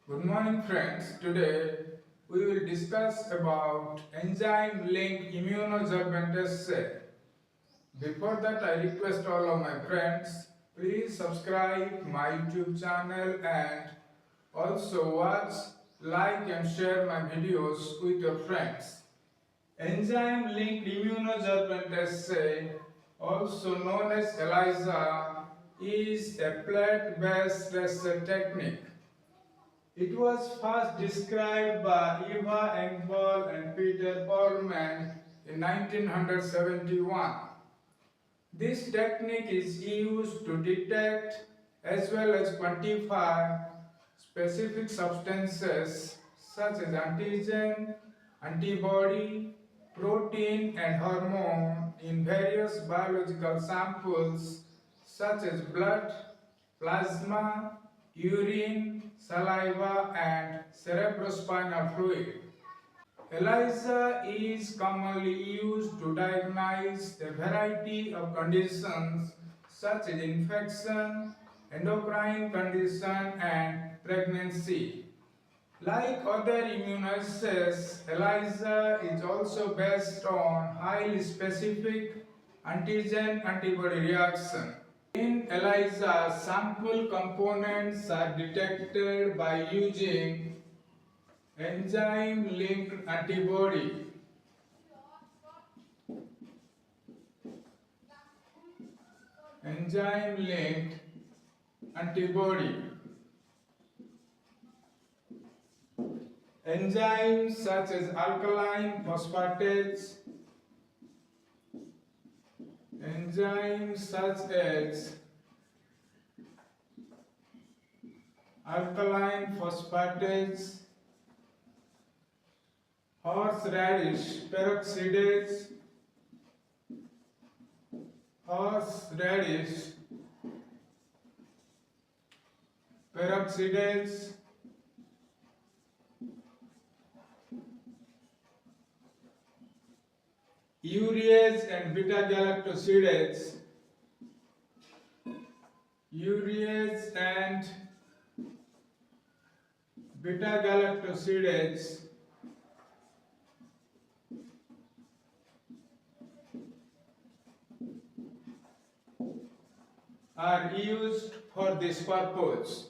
Good morning friends. Today we will discuss about enzyme-linked immunosorbent assay. Before that, I request all of my friends, please subscribe my YouTube channel and also watch, like and share my videos with your friends. Enzyme-linked immunosorbent assay, also known as Elisa, is a plate-based assay technique. It was first described by Eva Engvall and Peter Bormann in 1971. This technique is used to detect as well as quantify specific substances such as antigen, antibody, protein and hormone in various biological samples such as blood, plasma, urine, saliva and cerebrospinal fluid. ELISA is commonly used to diagnose a variety of conditions such as infection, endocrine condition and pregnancy. Like other immunoassays, ELISA is also based on highly specific antigen-antibody reaction. In ELISA, sample components are detected by using enzyme-linked antibody. Enzyme-linked antibody. Enzymes such as alkaline phosphatase, enzymes such as alkaline phosphatase, horseradish peroxidase, horseradish peroxidase, urease and beta-galactosidase, urease and beta-galactosidase, are used for this purpose.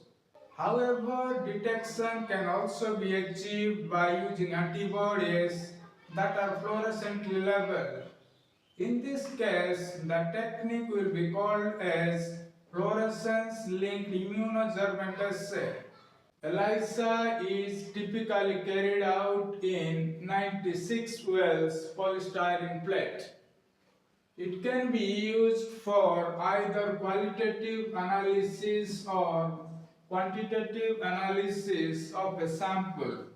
However, detection can also be achieved by using antibodies that are fluorescently labeled. In this case, the technique will be called as fluorescence-linked immunosorbent assay. ELISA is typically carried out in 96 wells polystyrene plate. It can be used for either qualitative analysis or quantitative analysis of a sample.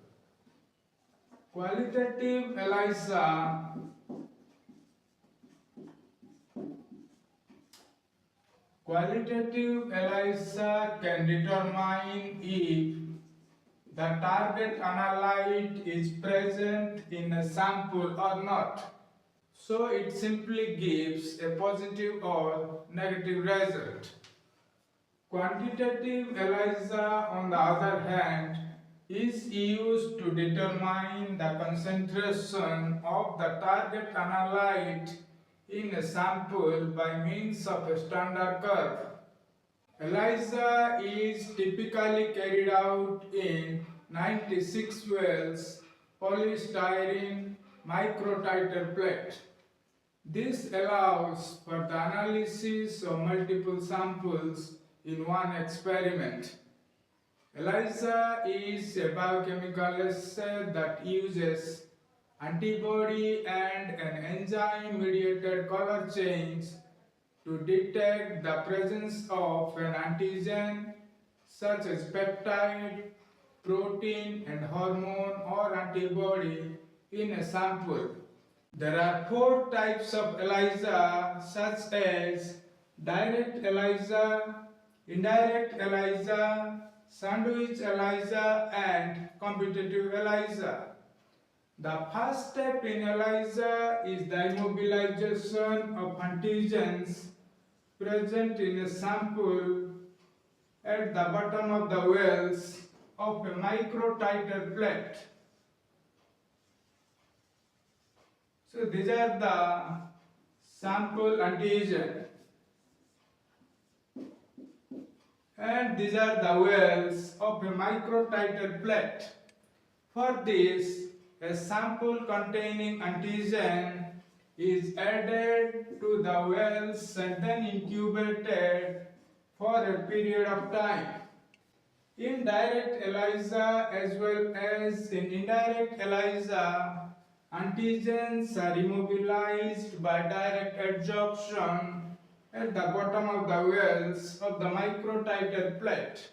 Qualitative ELISA can determine if the target analyte is present in a sample or not. So it simply gives a positive or negative result. Quantitative ELISA, on the other hand, is used to determine the concentration of the target analyte in a sample by means of a standard curve. ELISA is typically carried out in 96 wells polystyrene microtiter plate. This allows for the analysis of multiple samples in one experiment. ELISA is a biochemical assay that uses antibody and an enzyme-mediated color change to detect the presence of an antigen such as peptide, protein and hormone or antibody in a sample. There are 4 types of ELISA such as direct ELISA, indirect ELISA, sandwich ELISA and competitive ELISA. The first step in ELISA is the immobilization of antigens present in a sample at the bottom of the wells of a microtiter plate. So these are the sample antigen, and these are the wells of a microtiter plate. For this, a sample containing antigen is added to the wells and then incubated for a period of time. In direct ELISA as well as in indirect ELISA, antigens are immobilized by direct adsorption at the bottom of the wells of the microtiter plate.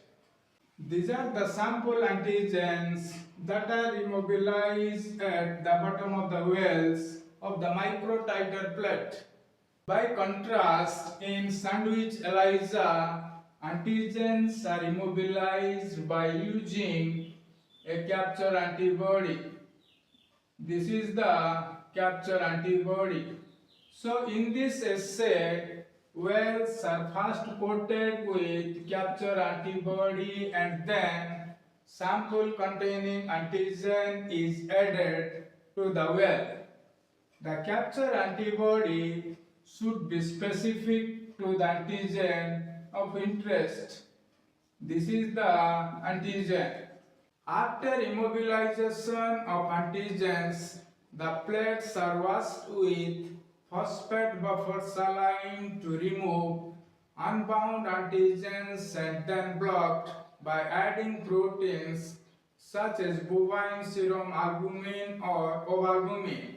These are the sample antigens that are immobilized at the bottom of the wells of the microtiter plate. By contrast, in sandwich ELISA, antigens are immobilized by using a capture antibody. This is the capture antibody. So in this assay, wells are first coated with capture antibody and then sample containing antigen is added to the well. The capture antibody should be specific to the antigen of interest. This is the antigen. After immobilization of antigens, the plates are washed with phosphate buffer saline to remove unbound antigens and then blocked by adding proteins such as bovine serum albumin or ovalbumin.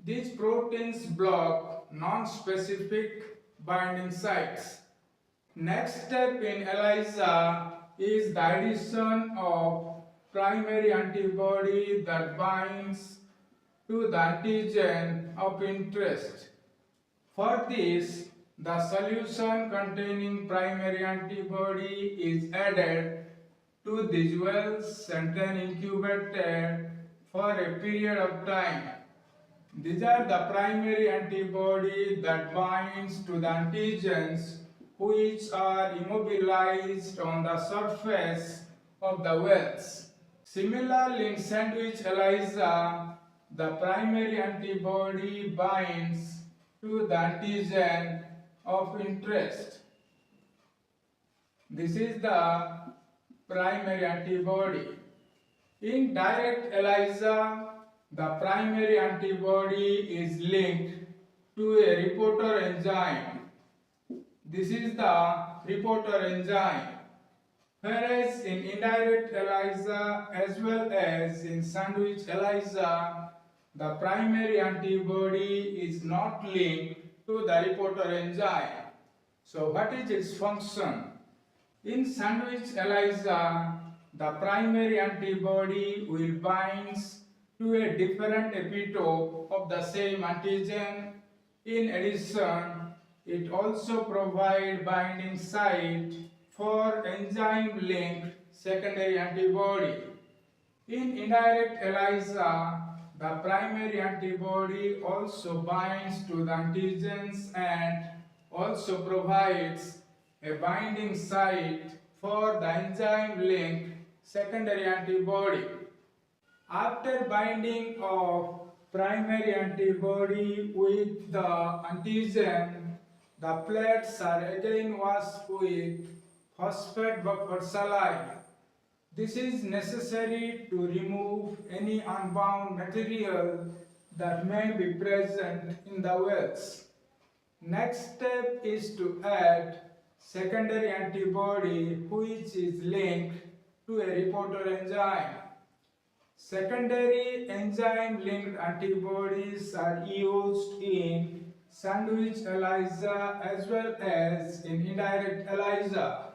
These proteins block non-specific binding sites. Next step in ELISA is the addition of primary antibody that binds to the antigen of interest. For this, the solution containing primary antibody is added to these wells and then incubated for a period of time. These are the primary antibody that binds to the antigens which are immobilized on the surface of the wells. Similarly, in sandwich ELISA, the primary antibody binds to the antigen of interest. This is the primary antibody. In direct ELISA, the primary antibody is linked to a reporter enzyme. This is the reporter enzyme. Whereas in indirect ELISA as well as in sandwich ELISA, the primary antibody is not linked to the reporter enzyme. So what is its function? In sandwich ELISA, the primary antibody will bind to a different epitope of the same antigen. In addition, it also provides binding site for enzyme-linked secondary antibody. In indirect ELISA, the primary antibody also binds to the antigens and also provides a binding site for the enzyme-linked secondary antibody. After binding of primary antibody with the antigen, the plates are again washed with phosphate buffer saline. This is necessary to remove any unbound material that may be present in the wells. Next step is to add secondary antibody which is linked to a reporter enzyme. Secondary enzyme-linked antibodies are used in sandwich ELISA as well as in indirect ELISA.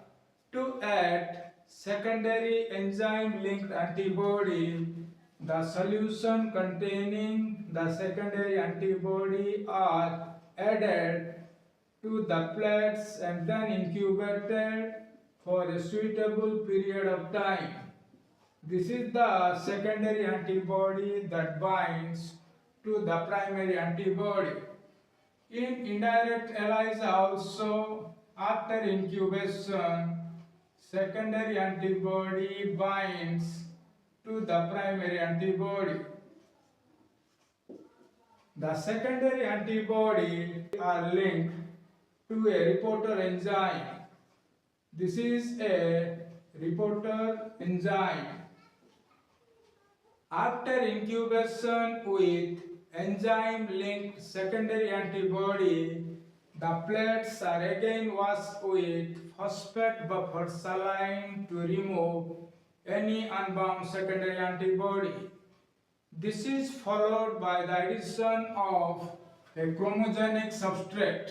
To add secondary enzyme-linked antibody, the solution containing the secondary antibody are added to the plates and then incubated for a suitable period of time. This is the secondary antibody that binds to the primary antibody. In indirect ELISA also, after incubation, secondary antibody binds to the primary antibody. The secondary antibody are linked to a reporter enzyme. This is a reporter enzyme. After incubation with enzyme-linked secondary antibody, the plates are again washed with phosphate buffer saline to remove any unbound secondary antibody. This is followed by the addition of a chromogenic substrate.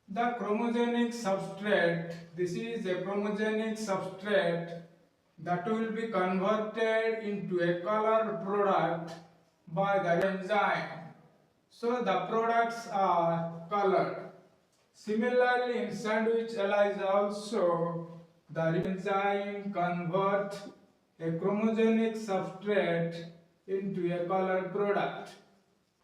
The chromogenic substrate, this is a chromogenic substrate that will be converted into a color product by the enzyme. So the products are colored. Similarly, in sandwich ELISA also, the enzyme converts a chromogenic substrate into a colored product.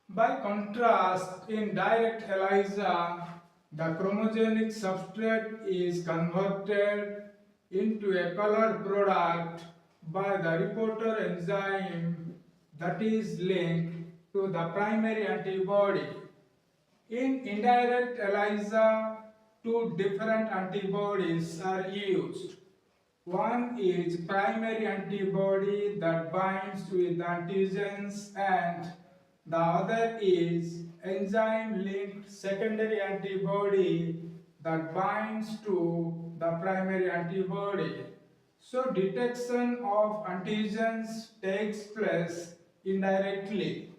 By contrast, in direct ELISA, the chromogenic substrate is converted into a colored product by the reporter enzyme that is linked to the primary antibody. In indirect ELISA, two different antibodies are used. One is primary antibody that binds with antigens, and the other is enzyme-linked secondary antibody that binds to the primary antibody. So detection of antigens takes place indirectly.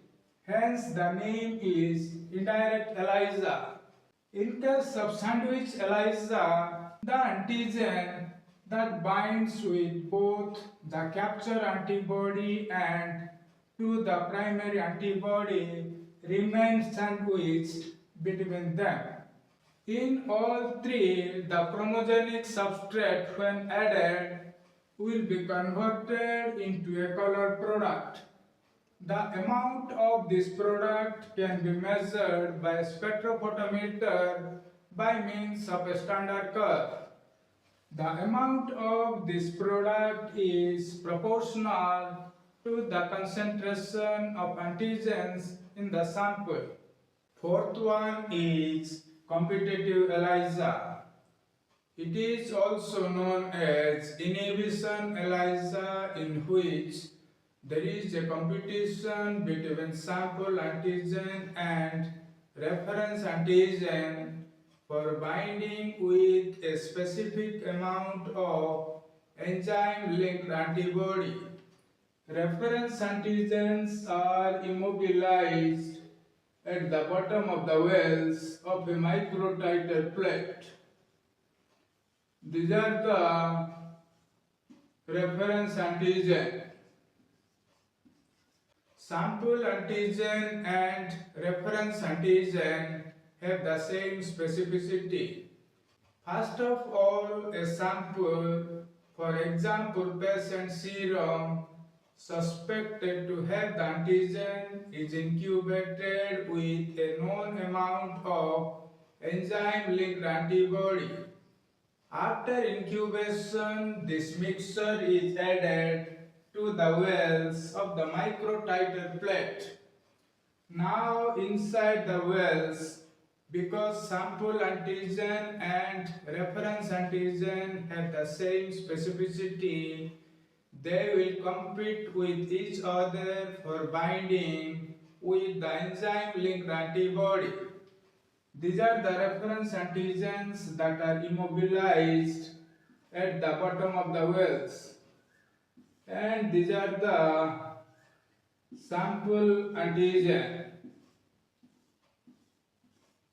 Hence the name is indirect ELISA. In case of sandwich ELISA, the antigen that binds with both the capture antibody and to the primary antibody remains sandwiched between them. In all three, the chromogenic substrate when added will be converted into a colored product. The amount of this product can be measured by a spectrophotometer by means of a standard curve. The amount of this product is proportional to the concentration of antigens in the sample. Fourth one is competitive ELISA. It is also known as inhibition ELISA, in which there is a competition between sample antigen and reference antigen for binding with a specific amount of enzyme-linked antibody. Reference antigens are immobilized at the bottom of the wells of a microtiter plate. These are the reference antigen. Sample antigen and reference antigen have the same specificity. First of all, a sample, for example, patient serum suspected to have the antigen, is incubated with a known amount of enzyme-linked antibody. After incubation, this mixture is added to the wells of the microtiter plate. Now inside the wells, because sample antigen and reference antigen have the same specificity, they will compete with each other for binding with the enzyme-linked antibody. These are the reference antigens that are immobilized at the bottom of the wells. And these are the sample antigen.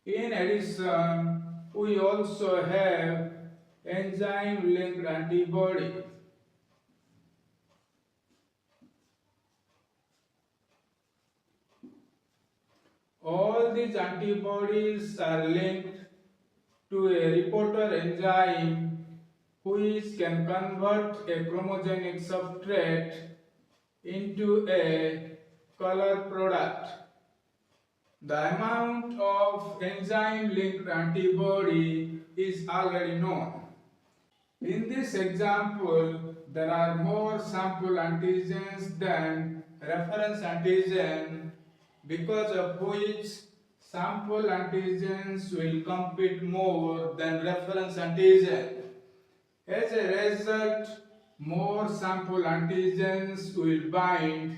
In addition, we also have enzyme-linked antibody. All these antibodies are linked to a reporter enzyme which can convert a chromogenic substrate into a color product. The amount of enzyme-linked antibody is already known. In this example, there are more sample antigens than reference antigen, because of which sample antigens will compete more than reference antigen. As a result, more sample antigens will bind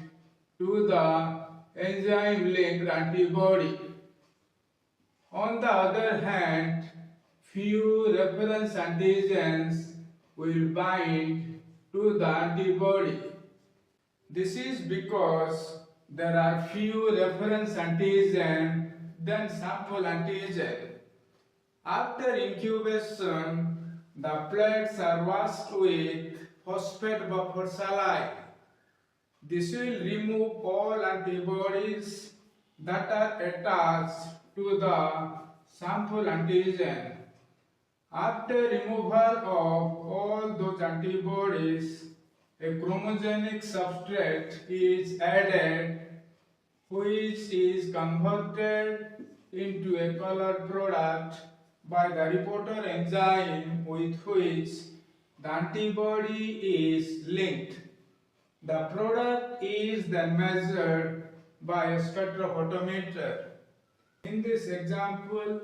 to the enzyme-linked antibody. On the other hand, few reference antigens will bind to the antibody. This is because there are few reference antigen than sample antigen. After incubation, the plates are washed with phosphate buffer saline. This will remove all antibodies that are attached to the sample antigen. After removal of all those antibodies, a chromogenic substrate is added, which is converted into a colored product by the reporter enzyme with which the antibody is linked. The product is then measured by a spectrophotometer. In this example,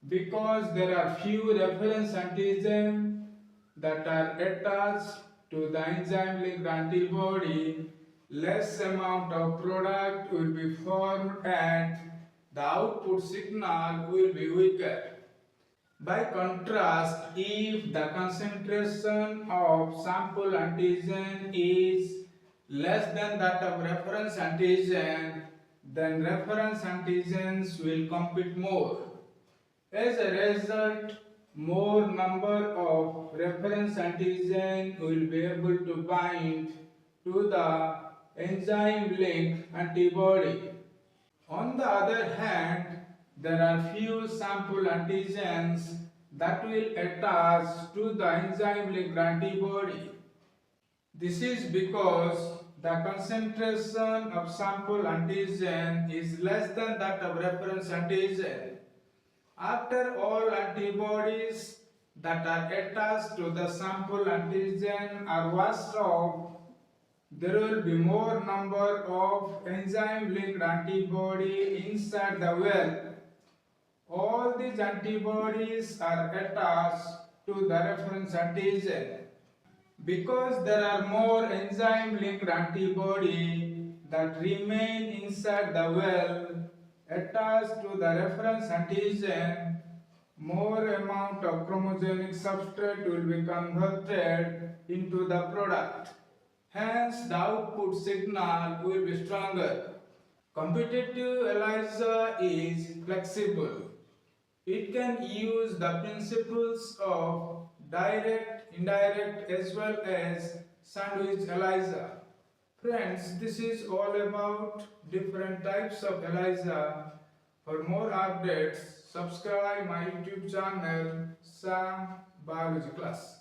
because there are few reference antigens that are attached to the enzyme-linked antibody, less amount of product will be formed and the output signal will be weaker. By contrast, if the concentration of sample antigen is less than that of reference antigen, then reference antigens will compete more. As a result, more number of reference antigen will be able to bind to the enzyme-linked antibody. On the other hand, there are few sample antigens that will attach to the enzyme-linked antibody. This is because the concentration of sample antigen is less than that of reference antigen. After all antibodies that are attached to the sample antigen are washed off, there will be more number of enzyme-linked antibody inside the well. All these antibodies are attached to the reference antigen. Because there are more enzyme-linked antibody that remain inside the well attached to the reference antigen, more amount of chromogenic substrate will be converted into the product. Hence, the output signal will be stronger. Competitive ELISA is flexible. It can use the principles of direct, indirect as well as sandwich ELISA. Friends, this is all about different types of ELISA. For more updates, subscribe my YouTube channel, Sam Biology Class.